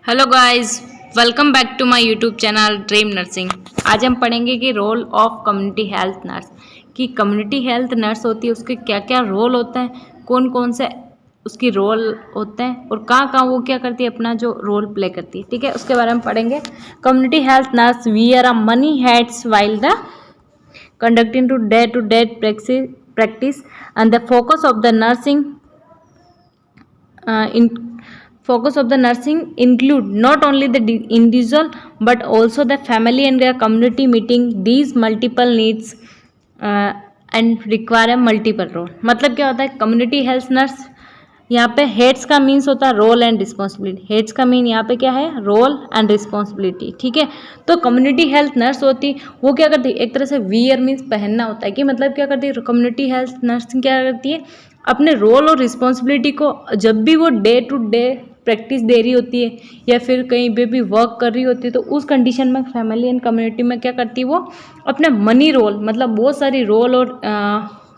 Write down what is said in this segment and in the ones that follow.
Hello guys, welcome back to my YouTube channel dream nursing. आज हम पढ़ेंगे कि role of community health nurse, कि कम्युनिटी हेल्थ नर्स होती है उसके क्या क्या रोल होते हैं, कौन कौन से उसकी रोल होते हैं और कहाँ कहाँ वो क्या करती है, अपना जो रोल प्ले करती है। ठीक है, उसके बारे में पढ़ेंगे। Community health nurse wear a money heads while the conducting to day practice and the focus of the nursing in focus of the nursing include not only the individual but also the family and their community meeting these multiple needs and require a multiple role। मतलब क्या होता है community health nurse, यहाँ पे heads का means होता है role and responsibility. Heads का मीन यहाँ पे क्या है, रोल एंड रिस्पॉन्सिबिलिटी। ठीक है, तो कम्युनिटी हेल्थ नर्स होती वो क्या करती है, एक तरह से वियर मीन्स पहनना होता है, कि मतलब क्या करती है कम्युनिटी हेल्थ नर्सिंग क्या करती है, अपने रोल और रिस्पॉन्सिबिलिटी को जब भी वो डे टू डे प्रैक्टिस दे रही होती है या फिर कहीं पे भी वर्क कर रही होती है, तो उस कंडीशन में फैमिली एंड कम्युनिटी में क्या करती है, वो अपना मनी रोल मतलब बहुत सारी रोल और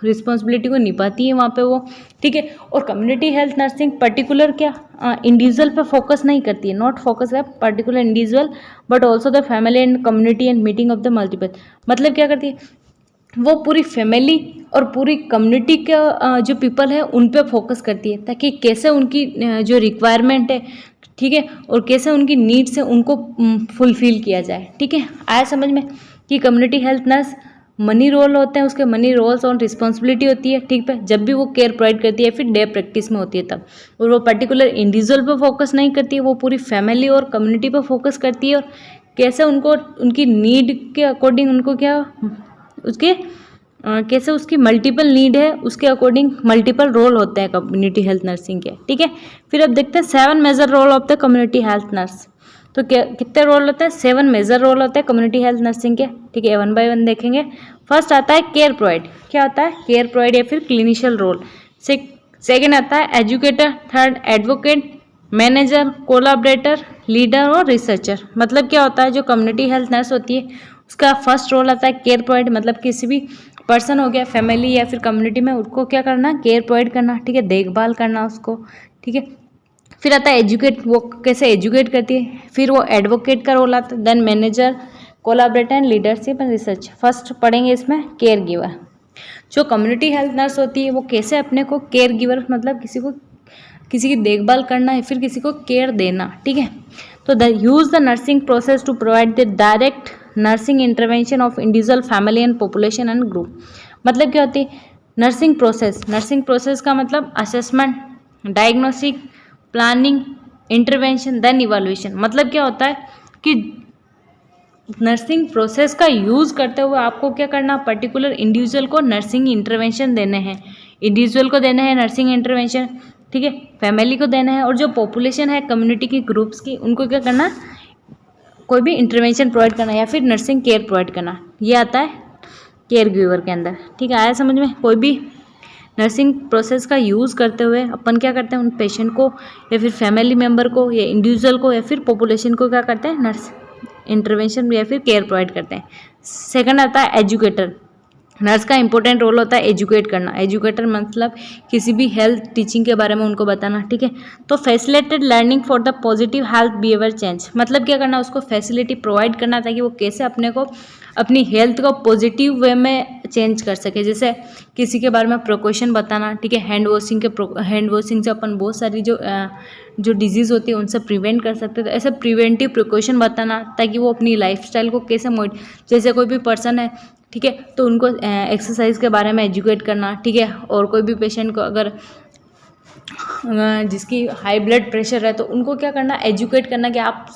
रिस्पॉन्सिबिलिटी को निभाती है वहाँ पे वो। ठीक है, और कम्युनिटी हेल्थ नर्सिंग पर्टिकुलर क्या इंडिविजुअल पे फोकस नहीं करती है, नॉट फोकस है particular individual but also the family and community and meeting of the multiple. मतलब क्या करती है, वो पूरी फैमिली और पूरी कम्युनिटी का जो पीपल है उन पे फोकस करती है, ताकि कैसे उनकी जो रिक्वायरमेंट है, ठीक है, और कैसे उनकी नीड्स है उनको फुलफिल किया जाए। ठीक है, आया समझ में कि community health nurse many role होते हैं, उसके मनी रोल्स और रिस्पॉन्सिबिलिटी होती है। ठीक है, जब भी वो केयर प्रोवाइड करती है फिर डे प्रैक्टिस में होती है तब, और वो पर्टिकुलर इंडिविजुअल पे फोकस नहीं करती है, वो पूरी फैमिली और कम्युनिटी पे फोकस करती है, और कैसे उनको उनकी नीड के अकॉर्डिंग उनको क्या उसके कैसे उसकी मल्टीपल नीड है उसके अकॉर्डिंग मल्टीपल रोल होते हैं कम्युनिटी हेल्थ नर्सिंग के। ठीक है, फिर अब देखते हैं 7 major role of the community health nurse. तो क्या कितने रोल होते हैं, 7 मेजर रोल होते हैं कम्युनिटी हेल्थ नर्सिंग के। ठीक है, 1 बाय 1 देखेंगे। फर्स्ट आता है केयर प्रोवाइड। क्या होता है, केयर प्रोवाइड या फिर क्लिनिशियल रोल। सेकेंड आता है educator, third advocate, manager, collaborator, leader और रिसर्चर। मतलब क्या होता है, जो कम्युनिटी हेल्थ नर्स होती है उसका फर्स्ट रोल आता है केयर प्रोवाइड, मतलब किसी भी पर्सन हो गया फैमिली या फिर कम्युनिटी में, उसको क्या करना, केयर प्रोवाइड करना। ठीक है, देखभाल करना उसको। ठीक है, फिर आता है एजुकेट, वो कैसे एजुकेट करती है। फिर वो एडवोकेट का रोल आता है, then manager, collaborator and leadership and research. First पढ़ेंगे इसमें केयर गिवर। जो कम्युनिटी हेल्थ नर्स होती है वो कैसे अपने को केयर गिवर मतलब किसी की देखभाल करना है, फिर किसी को केयर देना। ठीक है, तो use the nursing process to provide the direct nursing intervention of individual family and population and group. मतलब क्या होती है नर्सिंग प्रोसेस, नर्सिंग प्रोसेस का मतलब assessment, diagnostic, planning, intervention, then evaluation. मतलब क्या होता है कि नर्सिंग प्रोसेस का यूज़ करते हुए आपको क्या करना, पर्टिकुलर इंडिविजुअल को नर्सिंग इंटरवेंशन देने हैं, इंडिविजुअल को देना है नर्सिंग इंटरवेंशन। ठीक है, फैमिली को देना है, और जो पॉपुलेशन है कम्युनिटी की ग्रुप्स की उनको क्या करना, कोई भी इंटरवेंशन प्रोवाइड करना या फिर नर्सिंग केयर प्रोवाइड करना। ये आता है केयर गिवर के अंदर। ठीक है, आया समझ में। कोई भी नर्सिंग प्रोसेस का यूज़ करते हुए अपन क्या करते हैं, उन पेशेंट को या फिर फैमिली मेम्बर को या इंडिविजुअल को या फिर पॉपुलेशन को क्या करते हैं, नर्स इंटरवेंशन या फिर केयर प्रोवाइड करते हैं। सेकंड आता है एजुकेटर। नर्स का इंपॉर्टेंट रोल होता है एजुकेट करना। एजुकेटर मतलब किसी भी हेल्थ टीचिंग के बारे में उनको बताना। ठीक है, तो facilitated learning for the positive health behaviour change. मतलब क्या करना, उसको फैसिलिटी प्रोवाइड करना ताकि वो कैसे अपने को अपनी हेल्थ को पॉजिटिव वे में चेंज कर सके। जैसे किसी के बारे में प्रिकॉशन बताना। ठीक है, हैंड वॉशिंग से अपन बहुत सारी जो डिजीज़ होती है उनसे प्रिवेंट कर सकते हैं। तो ऐसे प्रिवेंटिव प्रिकॉशन बताना ताकि वो अपनी लाइफस्टाइल को कैसे जैसे कोई भी पर्सन है, ठीक है, तो उनको एक्सरसाइज के बारे में एजुकेट करना। ठीक है, और कोई भी पेशेंट को अगर जिसकी हाई ब्लड प्रेशर है तो उनको क्या करना, एजुकेट करना कि आप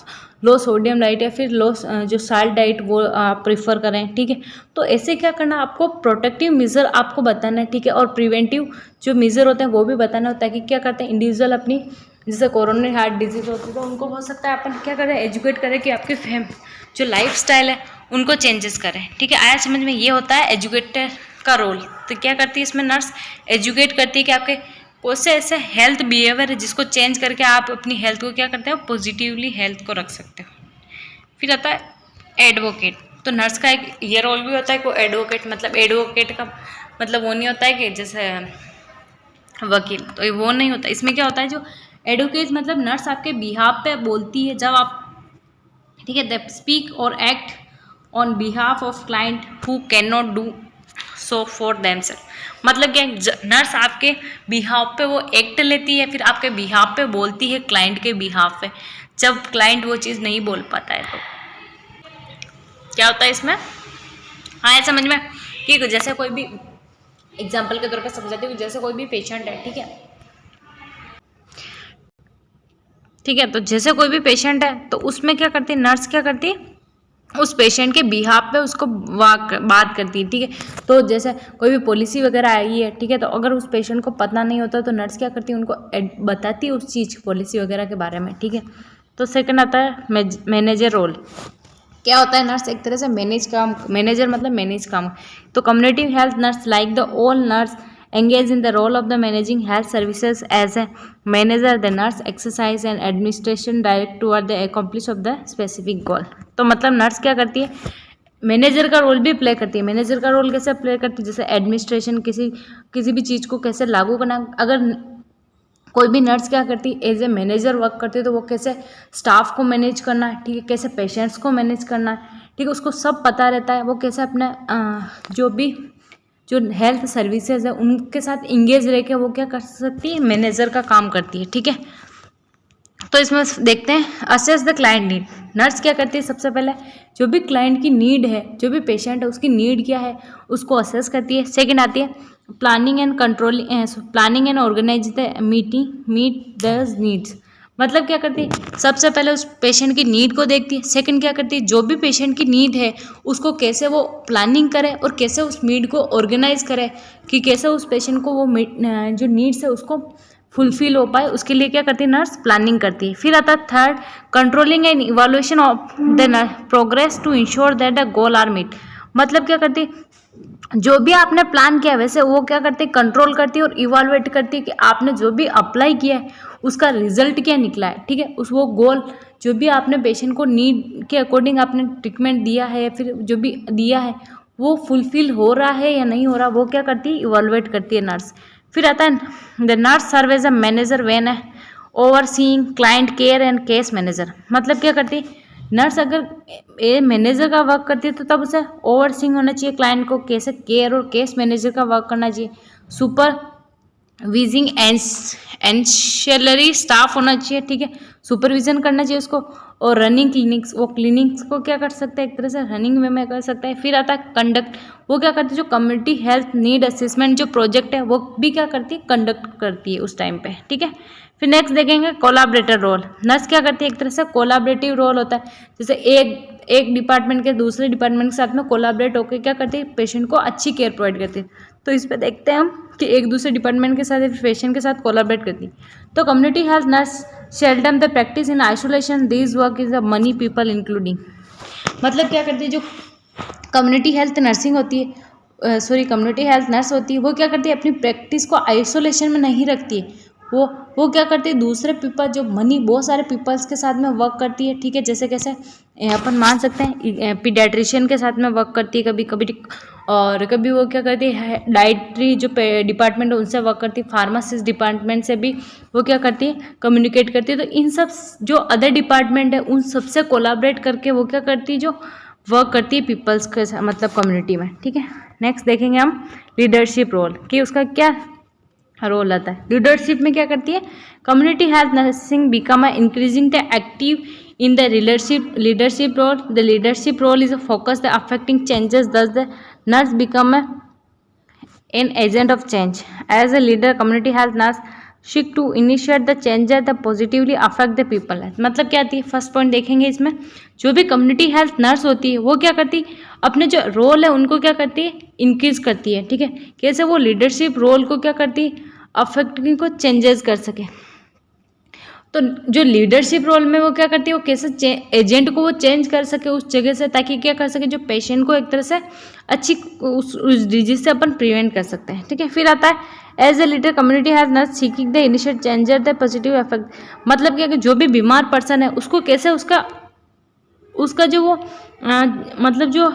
लो सोडियम डाइट या फिर लो जो साल्ट डाइट वो आप प्रीफर करें। ठीक है, तो ऐसे क्या करना, आपको प्रोटेक्टिव मेजर आपको बताना है। ठीक है, और प्रिवेंटिव जो मेजर होते हैं वो भी बताना होता है कि क्या करते हैं इंडिविजुअल अपनी, जैसे कोरोनरी हार्ट डिजीज़ होती है तो उनको हो सकता है अपन क्या करें, एजुकेट करें कि आपके जो लाइफ स्टाइल है उनको चेंजेस करें। ठीक है, आया समझ में। ये होता है एजुकेटर का रोल। तो क्या करती है इसमें नर्स, एजुकेट करती है कि आपके कौन से ऐसे हेल्थ बिहेवियर है जिसको चेंज करके आप अपनी हेल्थ को क्या करते हो, पॉजिटिवली हेल्थ को रख सकते हो। फिर आता है एडवोकेट। तो नर्स का एक ये रोल भी होता है को एडवोकेट, मतलब एडवोकेट का मतलब वो नहीं होता है कि जैसे वकील, तो वो नहीं होता। इसमें क्या होता है, जो एडवोकेट मतलब नर्स आपके बिहाफ पे बोलती है जब आप, ठीक है, द स्पीक और act on behalf of client who can not do so for themself. मतलब क्या, नर्स आपके बिहाफ पे वो एक्ट लेती है, फिर आपके बिहाफ पे बोलती है क्लाइंट के बिहाफ पे, जब क्लाइंट वो चीज़ नहीं बोल पाता है तो क्या होता है इसमें। हाँ, समझ में कि जैसे कोई भी एग्जाम्पल के तौर पर समझाती हूँ, जैसे कोई भी पेशेंट है, ठीक है, तो जैसे कोई भी पेशेंट है तो उसमें क्या करती है नर्स, क्या करती है उस पेशेंट के बिहाफ पे उसको बात करती है, ठीक है। तो जैसे कोई भी पॉलिसी वगैरह आई है, ठीक है, तो अगर उस पेशेंट को पता नहीं होता तो नर्स क्या करती है उनको बताती है उस चीज़ पॉलिसी वगैरह के बारे में, ठीक है। तो सेकंड आता है मैनेजर रोल। क्या होता है, नर्स एक तरह से मैनेजर मतलब मैनेज काम। तो community health nurse like the all nurse engage in the role of the managing health services as a manager. The nurse exercise and administration direct toward the accomplish of the specific goal. तो मतलब nurse क्या करती है, manager का role भी play करती है। Manager का रोल कैसे प्ले करती है, जैसे एडमिनिस्ट्रेशन, किसी भी चीज़ को कैसे लागू करना। अगर कोई भी नर्स क्या करती है एज ए मैनेजर वर्क करती है तो वो कैसे स्टाफ को मैनेज करना है, ठीक है, कैसे पेशेंट्स को मैनेज करना है, ठीक है, उसको सब पता रहता है। वो कैसे अपना जो हेल्थ सर्विसेज है उनके साथ इंगेज रह के वो क्या कर सकती है, मैनेजर का काम करती है, ठीक है। तो इसमें देखते हैं assess the client need. Nurse क्या करती है, सबसे पहले जो भी क्लाइंट की नीड है, जो भी पेशेंट है उसकी नीड क्या है उसको असेस करती है। सेकंड आती है planning and organize the meet does needs. मतलब क्या करती है, सबसे पहले उस पेशेंट की नीड को देखती है। सेकंड क्या करती है, जो भी पेशेंट की नीड है उसको कैसे वो प्लानिंग करे और कैसे उस नीड को ऑर्गेनाइज करे कि कैसे उस पेशेंट को वो जो नीड्स है उसको फुलफिल हो पाए, उसके लिए क्या करती है नर्स, प्लानिंग करती है। फिर आता है third controlling and evaluation of the progress to ensure that the goal are meet. मतलब क्या करती है, जो भी आपने प्लान किया वैसे वो क्या करती है, कंट्रोल करती है और इवैल्यूएट करती है कि आपने जो भी अप्लाई किया है उसका रिजल्ट क्या निकला है, ठीक है। वो गोल जो भी आपने पेशेंट को नीड के अकॉर्डिंग आपने ट्रीटमेंट दिया है या फिर जो भी दिया है वो फुलफिल हो रहा है या नहीं हो रहा, वो क्या करती है, इवैल्यूएट करती है नर्स। फिर आता है the nurse serve as a manager when overseeing client care and case manager. मतलब क्या करती है नर्स, अगर मैनेजर का वर्क करती है तो तब उसे ओवरसीइंग होना चाहिए क्लाइंट को, कैसे केयर और केस मैनेजर का वर्क करना चाहिए। सुपरविजिंग एंशियलरी स्टाफ होना चाहिए, ठीक है, सुपरविजन करना चाहिए उसको। और रनिंग क्लिनिक्स, वो क्लिनिक्स को क्या कर सकता है, एक तरह से रनिंग वे में कर सकता है। फिर आता है कंडक्ट, वो क्या करती है जो कम्युनिटी हेल्थ नीड असेसमेंट जो प्रोजेक्ट है वो भी क्या करती है, कंडक्ट करती है उस टाइम पे, ठीक है। फिर नेक्स्ट देखेंगे कोलाबरेटर रोल। नर्स क्या करती है, एक तरह से कोलाबरेटिव रोल होता है, जैसे एक डिपार्टमेंट के दूसरे डिपार्टमेंट के साथ में कोलाबरेट होकर क्या करती है, पेशेंट को अच्छी केयर प्रोवाइड करती है। तो इस पर देखते हैं हम कि एक दूसरे डिपार्टमेंट के साथ पेशेंट के साथ कोलाबरेट करती है। तो community health nurse seldom the practice in isolation this work is a money people including. मतलब क्या करती है, जो कम्युनिटी हेल्थ नर्सिंग होती है, कम्युनिटी हेल्थ नर्स होती है, वो क्या करती है अपनी प्रैक्टिस को आइसोलेशन में नहीं रखती है। वो क्या करती है दूसरे पीपल जो बहुत सारे पीपल्स के साथ में वर्क करती है, ठीक है। जैसे कैसे अपन मान सकते हैं पीडियाट्रिशियन के साथ में वर्क करती है कभी कभी, और कभी वो क्या करती है डाइटरी जो डिपार्टमेंट है उनसे वर्क करती है, फार्मासिस्ट डिपार्टमेंट से भी वो क्या करती है कम्युनिकेट करती है। तो इन सब जो अदर डिपार्टमेंट है उन सबसे कोलाबरेट करके वो क्या करती है जो वर्क करती है पीपल्स के मतलब कम्युनिटी में, ठीक है। नेक्स्ट देखेंगे हम लीडरशिप रोल कि उसका क्या रोल आता है। लीडरशिप में क्या करती है, community health nursing become a increasing the active in the leadership role. The leadership role is a focus the affecting changes, thus the nurse become an agent of change. As a leader community health nurse seek to initiate the changes that positively affect the people। मतलब क्या आती है, first point देखेंगे इसमें, जो भी community health nurse होती है वो क्या करती है अपने जो रोल है उनको क्या करती है इंक्रीज करती है, ठीक है। कैसे वो लीडरशिप रोल को क्या करती है अफेक्टिंग को चेंजेस कर सके। तो जो लीडरशिप रोल में वो क्या करती है वो कैसे एजेंट को वो चेंज कर सके उस जगह से, ताकि क्या कर सके जो पेशेंट को एक तरह से अच्छी उस डिजीज से अपन प्रिवेंट कर सकते हैं, ठीक है। फिर आता है as a leader community has nurse seeking the initiate changer the positive effect. मतलब क्या कि जो भी बीमार पर्सन है उसको कैसे उसका जो वो मतलब जो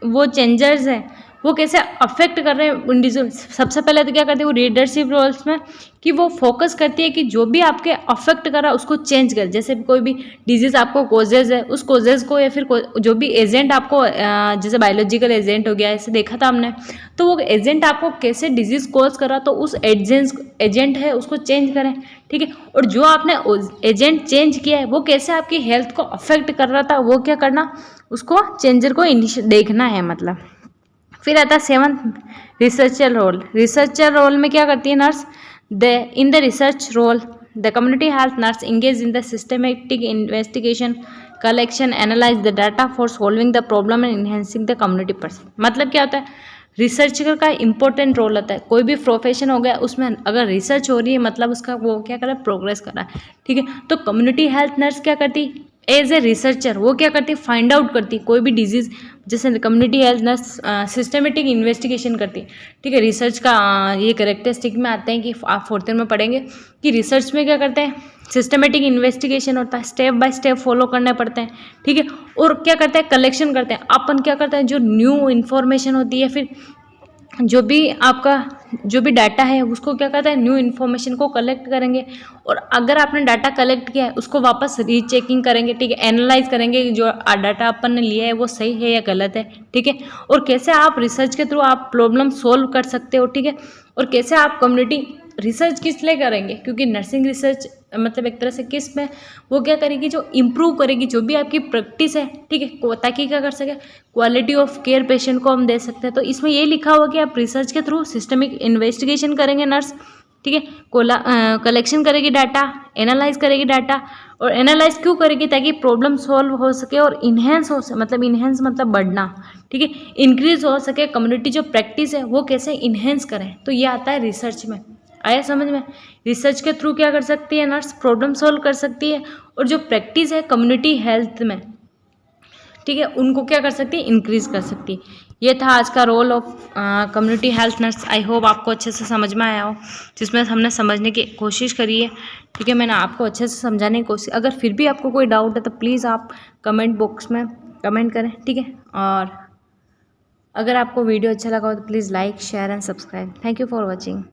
वो चेंजर्स है वो कैसे अफेक्ट कर रहे हैं इंडिविजुअल। सबसे पहले तो क्या करती है वो लीडरशिप रोल्स में कि वो फोकस करती है कि जो भी आपके अफेक्ट कर रहा है उसको चेंज कर। जैसे कोई भी डिजीज आपको कोजेज है, उस कोजेज को या फिर जो भी एजेंट आपको जैसे बायोलॉजिकल एजेंट हो गया, ऐसे देखा था हमने, तो वो एजेंट आपको कैसे डिजीज कॉज कर रहा, तो उस एजेंट है उसको चेंज करें, ठीक है। और जो आपने एजेंट चेंज किया है वो कैसे आपकी हेल्थ को अफेक्ट कर रहा था, वो क्या करना, उसको चेंजर को देखना है मतलब। फिर आता है 7th researcher role. Researcher role में क्या करती है nurse, in the research role the community health nurse engage in the systematic investigation collection analyze the data for solving the problem and enhancing the community person. मतलब क्या होता है, researcher का important role होता है। कोई भी प्रोफेशन हो गया उसमें अगर रिसर्च हो रही है मतलब उसका वो क्या कर रहा है, प्रोग्रेस कर रहा है, ठीक है। तो कम्युनिटी हेल्थ नर्स क्या करती, एज ए रिसर्चर वो क्या करती, फाइंड आउट करती कोई भी डिजीज। जैसे community health nurse systematic investigation करती, ठीक है। रिसर्च का ये करेक्टरिस्टिक में आते हैं कि आप 4th ईयर में पढ़ेंगे कि रिसर्च में क्या करते हैं, सिस्टमेटिक इन्वेस्टिगेशन होता है, स्टेप बाय स्टेप फॉलो करने पड़ते हैं, ठीक है। और क्या करते हैं, कलेक्शन करते हैं। अपन क्या करते हैं, जो न्यू इन्फॉर्मेशन होती है फिर जो भी आपका जो भी डाटा है उसको क्या कहता है, न्यू इन्फॉर्मेशन को कलेक्ट करेंगे। और अगर आपने डाटा कलेक्ट किया है उसको वापस रीचेकिंग करेंगे, ठीक है। एनालाइज करेंगे कि जो डाटा अपन ने लिया है वो सही है या गलत है, ठीक है। और कैसे आप रिसर्च के थ्रू आप प्रॉब्लम सोल्व कर सकते हो, ठीक है। और कैसे आप कम्युनिटी रिसर्च किस लिए करेंगे, क्योंकि नर्सिंग रिसर्च मतलब एक तरह से किस में वो क्या करेगी, जो इम्प्रूव करेगी जो भी आपकी प्रैक्टिस है, ठीक है, ताकि क्या कर सके, क्वालिटी ऑफ केयर पेशेंट को हम दे सकते हैं। तो इसमें ये लिखा हुआ कि आप रिसर्च के थ्रू सिस्टमिक इन्वेस्टिगेशन करेंगे नर्स, ठीक है। कलेक्शन करेगी डाटा, एनालाइज करेगी डाटा। और एनालाइज क्यों करेगी, ताकि प्रॉब्लम सॉल्व हो सके और इन्हेंस हो सके, मतलब इन्हेंस मतलब बढ़ना, ठीक है, इंक्रीज हो सके। कम्युनिटी जो प्रैक्टिस है वो कैसे इन्हेंस करें, तो ये आता है रिसर्च में। आया समझ में। रिसर्च के थ्रू क्या कर सकती है नर्स, प्रॉब्लम सॉल्व कर सकती है। और जो प्रैक्टिस है कम्युनिटी हेल्थ में, ठीक है, उनको क्या कर सकती है, इंक्रीज कर सकती है। ये था आज का role of community health nurse. I hope आपको अच्छे से समझ में आया हो, जिसमें हमने समझने की कोशिश करी है, ठीक है। मैंने आपको अच्छे से समझाने की कोशिश, अगर फिर भी आपको कोई डाउट है तो प्लीज़ आप कमेंट बॉक्स में कमेंट करें, ठीक है। और अगर आपको वीडियो अच्छा लगा हो तो please like share and subscribe. Thank you for watching.